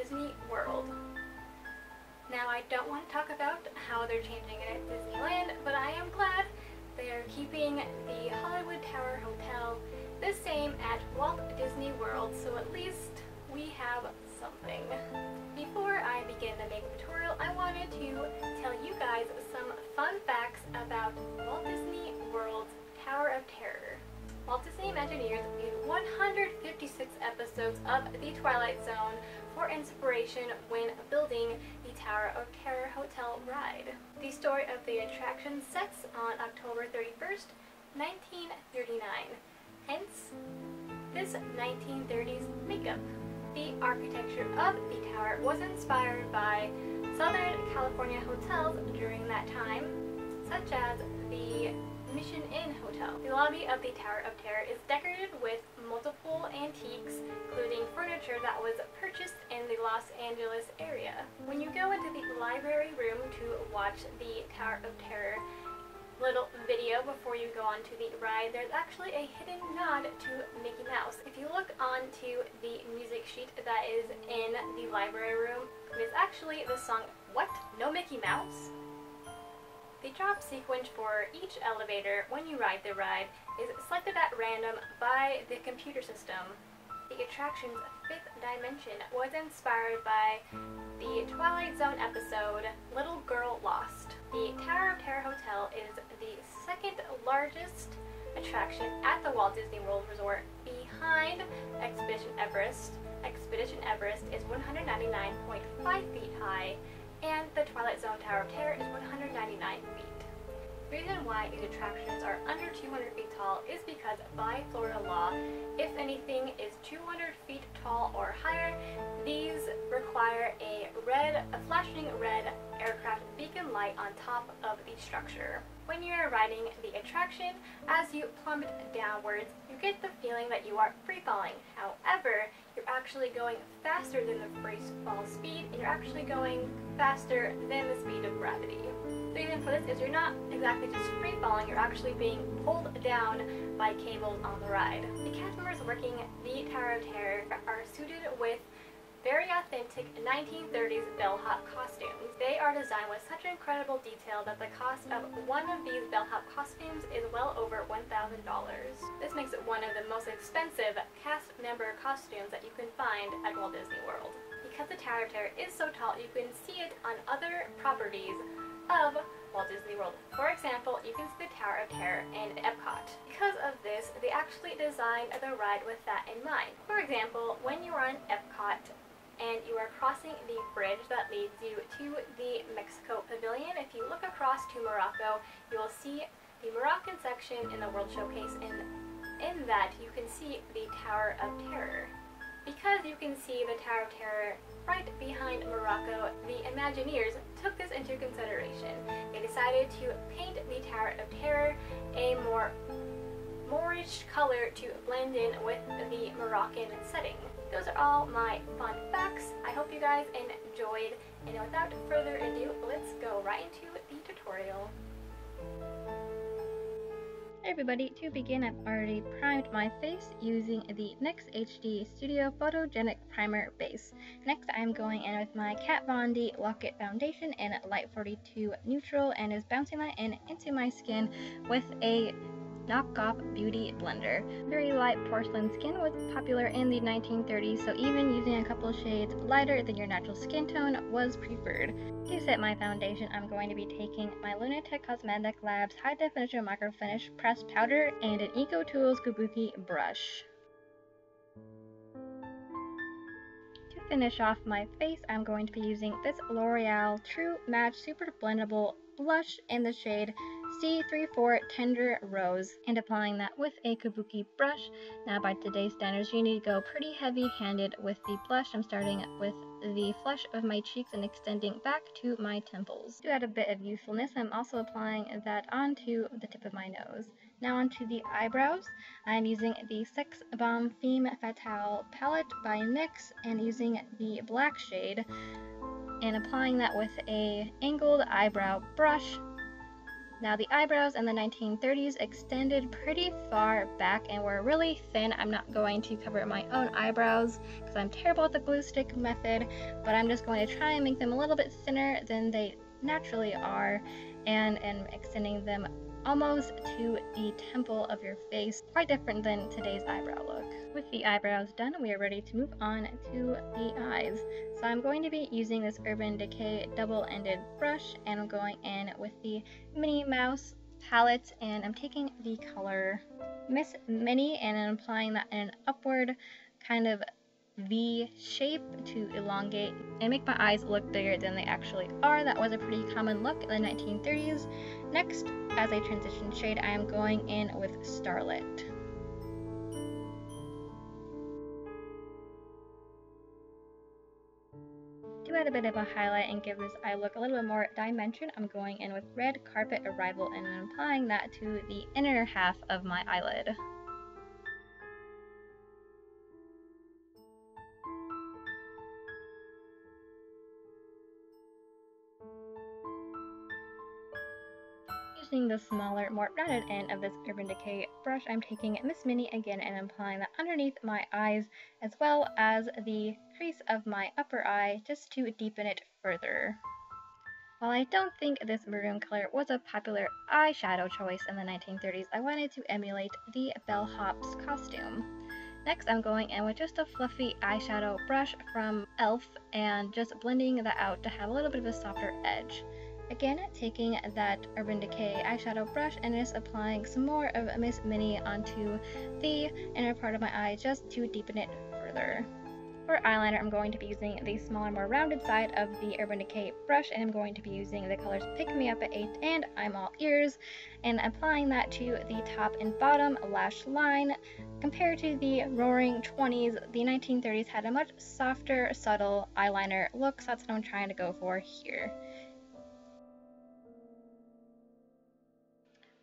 Disney World. Now, I don't want to talk about how they're changing it at Disneyland, but I am glad they are keeping the Hollywood Tower Hotel the same at Walt Disney World, so at least we have something. Before I begin the makeup tutorial, I wanted to tell you guys some fun facts about Walt Disney World's Tower of Terror. Walt Disney Imagineers used 156 episodes of The Twilight Zone for inspiration when building the Tower of Terror Hotel ride. The story of the attraction sets on October 31st, 1939, hence this 1930s makeup. The architecture of the tower was inspired by Southern California hotels during that time, such as the Mission Inn Hotel. The lobby of the Tower of Terror is decorated with multiple antiques, including furniture that was purchased in the Los Angeles area. When you go into the library room to watch the Tower of Terror little video before you go onto the ride, there's actually a hidden nod to Mickey Mouse. If you look onto the music sheet that is in the library room, it is actually the song What? No Mickey Mouse? The drop sequence for each elevator when you ride the ride is selected at random by the computer system. The attraction's fifth dimension was inspired by the Twilight Zone episode Little Girl Lost. The Tower of Terror Hotel is the second largest attraction at the Walt Disney World Resort behind Expedition Everest. Expedition Everest is 199.5 feet high, and the Twilight Zone Tower of Terror is 199 feet. The reason why these attractions are under 200 feet tall is because by Florida law, if anything is 200 feet tall or higher, these require a flashing red aircraft beacon light on top of the structure. When you're riding the attraction, as you plummet downwards, you get the feeling that you are free falling. However, you're actually going faster than the free fall speed, and you're actually going faster than the speed of gravity. The reason for this is you're not exactly just free falling, you're actually being pulled down by cables on the ride. The cast members working the Tower of Terror are suited with very authentic 1930s bellhop costumes. They are designed with such incredible detail that the cost of one of these bellhop costumes is well over $1,000. This makes it one of the most expensive cast member costumes that you can find at Walt Disney World. Because the Tower of Terror is so tall, you can see it on other properties of Walt Disney World. For example, you can see the Tower of Terror in Epcot. Because of this, they actually designed the ride with that in mind. For example, when you are in Epcot and you are crossing the bridge that leads you to the Mexico Pavilion, if you look across to Morocco, you will see the Moroccan section in the World Showcase, and in that you can see the Tower of Terror. Because you can see the Tower of Terror right behind Morocco, the Imagineers took this into consideration. They decided to paint the Tower of Terror a more Moorish color to blend in with the Moroccan setting. Those are all my fun facts. I hope you guys enjoyed, and without further ado, let's go right into the tutorial. Hey everybody, to begin, I've already primed my face using the NYX HD Studio Photogenic Primer Base. Next, I'm going in with my Kat Von D Lock-It Foundation in Light 42 Neutral, and is bouncing that in into my skin with a knockoff beauty blender. Very light porcelain skin was popular in the 1930s, so even using a couple shades lighter than your natural skin tone was preferred. To set my foundation, I'm going to be taking my Lunatick Cosmetic Labs High Definition Micro Finish Pressed Powder and an Ecotools Kabuki brush. To finish off my face, I'm going to be using this L'Oreal True Match Super Blendable Blush in the shade C34 Tender Rose, and applying that with a Kabuki brush. Now, by today's standards, you need to go pretty heavy-handed with the blush. I'm starting with the flush of my cheeks and extending back to my temples. To add a bit of youthfulness, I'm also applying that onto the tip of my nose. Now onto the eyebrows. I'm using the Sex Bomb Femme Fatale palette by NYX and using the black shade and applying that with a angled eyebrow brush. Now the eyebrows in the 1930s extended pretty far back and were really thin. I'm not going to cover my own eyebrows because I'm terrible at the glue stick method, but I'm just going to try and make them a little bit thinner than they naturally are, and extending them almost to the temple of your face, quite different than today's eyebrow look. With the eyebrows done, we are ready to move on to the eyes. So I'm going to be using this Urban Decay double-ended brush, and I'm going in with the Minnie Mouse palette, and I'm taking the color Miss Minnie and I'm applying that in an upward kind of V shape to elongate and make my eyes look bigger than they actually are. That was a pretty common look in the 1930s. Next, as a transition shade, I am going in with Starlit. To add a bit of a highlight and give this eye look a little bit more dimension, I'm going in with Red Carpet Arrival and I'm applying that to the inner half of my eyelid. Using the smaller, more rounded end of this Urban Decay brush, I'm taking Miss Minnie again and applying that underneath my eyes as well as the crease of my upper eye just to deepen it further. While I don't think this maroon color was a popular eyeshadow choice in the 1930s, I wanted to emulate the bellhop's costume. Next, I'm going in with just a fluffy eyeshadow brush from e.l.f. and just blending that out to have a little bit of a softer edge. Again, taking that Urban Decay eyeshadow brush and just applying some more of Miss Minnie onto the inner part of my eye just to deepen it further. For eyeliner, I'm going to be using the smaller, more rounded side of the Urban Decay brush, and I'm going to be using the colors Pick Me Up at 8 and I'm All Ears, and applying that to the top and bottom lash line. Compared to the Roaring 20s, the 1930s had a much softer, subtle eyeliner look, so that's what I'm trying to go for here.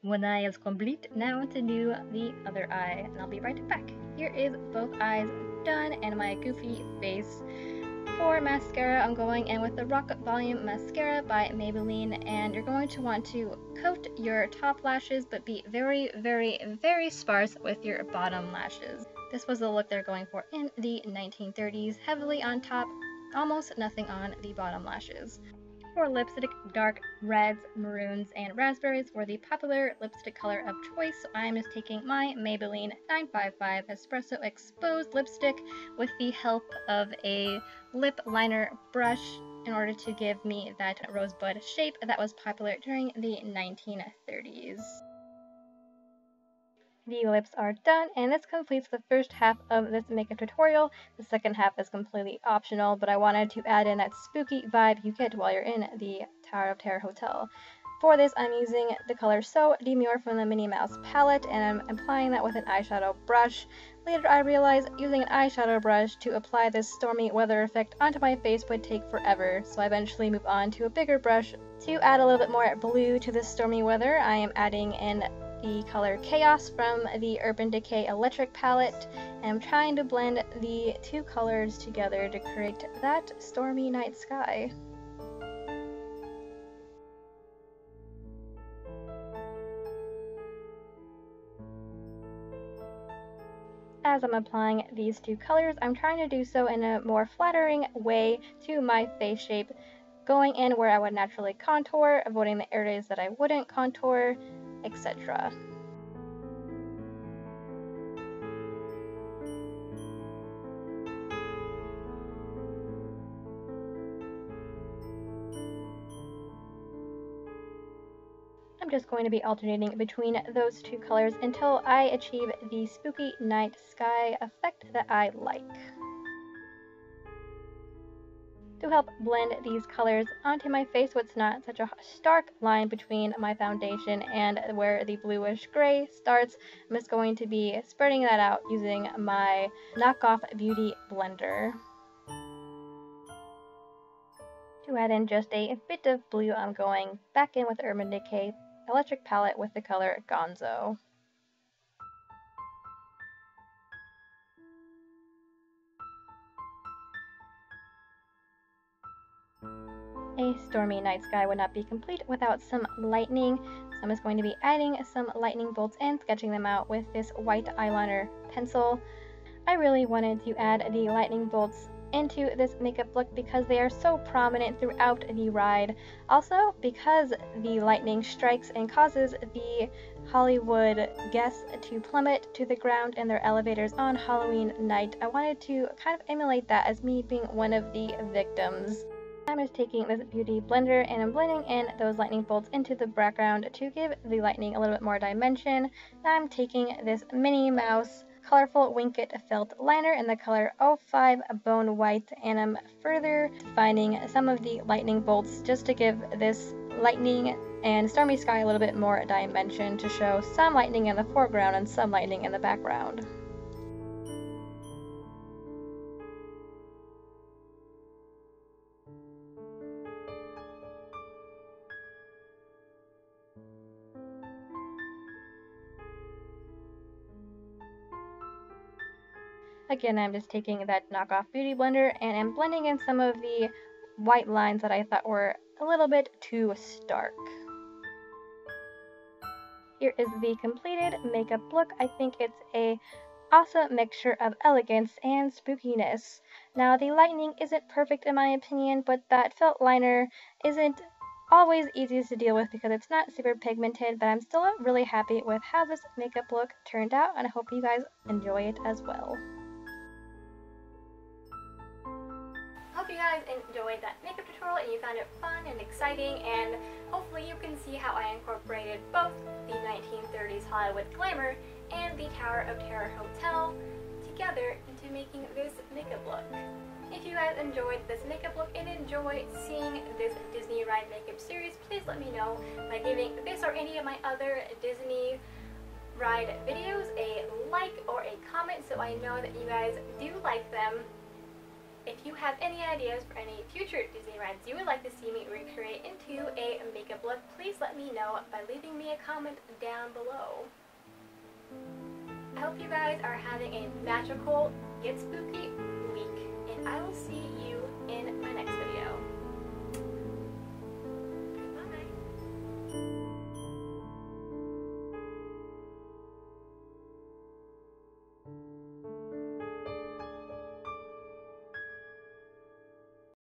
One eye is complete, now to do the other eye, and I'll be right back. Here is both eyes done and my goofy face. For mascara, I'm going in with the Rock Volume Mascara by Maybelline, and you're going to want to coat your top lashes but be very, very, very sparse with your bottom lashes. This was the look they're going for in the 1930s, heavily on top, almost nothing on the bottom lashes. For lipstick, dark reds, maroons, and raspberries were the popular lipstick color of choice, so I'm just taking my Maybelline 955 Espresso Exposed lipstick with the help of a lip liner brush in order to give me that rosebud shape that was popular during the 1930s. The lips are done, and this completes the first half of this makeup tutorial. The second half is completely optional, but I wanted to add in that spooky vibe you get while you're in the Tower of Terror Hotel. For this, I'm using the color So Demure from the Minnie Mouse palette, and I'm applying that with an eyeshadow brush. Later, I realized using an eyeshadow brush to apply this stormy weather effect onto my face would take forever, so I eventually moved on to a bigger brush. To add a little bit more blue to this stormy weather, I am adding in the color Chaos from the Urban Decay Electric palette, and I'm trying to blend the two colors together to create that stormy night sky. As I'm applying these two colors, I'm trying to do so in a more flattering way to my face shape, going in where I would naturally contour, avoiding the areas that I wouldn't contour, etc. I'm just going to be alternating between those two colors until I achieve the spooky night sky effect that I like. To help blend these colors onto my face so it's not such a stark line between my foundation and where the bluish gray starts, I'm just going to be spreading that out using my knockoff beauty blender. To add in just a bit of blue, I'm going back in with Urban Decay Electric palette with the color Gonzo. A stormy night sky would not be complete without some lightning, so I'm just going to be adding some lightning bolts and sketching them out with this white eyeliner pencil. I really wanted to add the lightning bolts into this makeup look because they are so prominent throughout the ride. Also, because the lightning strikes and causes the Hollywood guests to plummet to the ground in their elevators on Halloween night, I wanted to kind of emulate that as me being one of the victims. I'm just taking this beauty blender and I'm blending in those lightning bolts into the background to give the lightning a little bit more dimension. I'm taking this Minnie Mouse colorful Winkit felt liner in the color 05 Bone White, and I'm further defining some of the lightning bolts just to give this lightning and stormy sky a little bit more dimension, to show some lightning in the foreground and some lightning in the background. Again, I'm just taking that knockoff beauty blender and I'm blending in some of the white lines that I thought were a little bit too stark. Here is the completed makeup look. I think it's a awesome mixture of elegance and spookiness. Now, the lightning isn't perfect in my opinion, but that felt liner isn't always easiest to deal with because it's not super pigmented, but I'm still really happy with how this makeup look turned out, and I hope you guys enjoy it as well. Hope you guys enjoyed that makeup tutorial and you found it fun and exciting, and hopefully you can see how I incorporated both the 1930s Hollywood glamour and the Tower of Terror Hotel together into making this makeup look. If you guys enjoyed this makeup look and enjoy seeing this Disney ride makeup series, please let me know by giving this or any of my other Disney ride videos a like or a comment so I know that you guys do like them. If you have any ideas for any future Disney rides you would like to see me recreate into a makeup look, please let me know by leaving me a comment down below. I hope you guys are having a magical, yet spooky week, and I will see you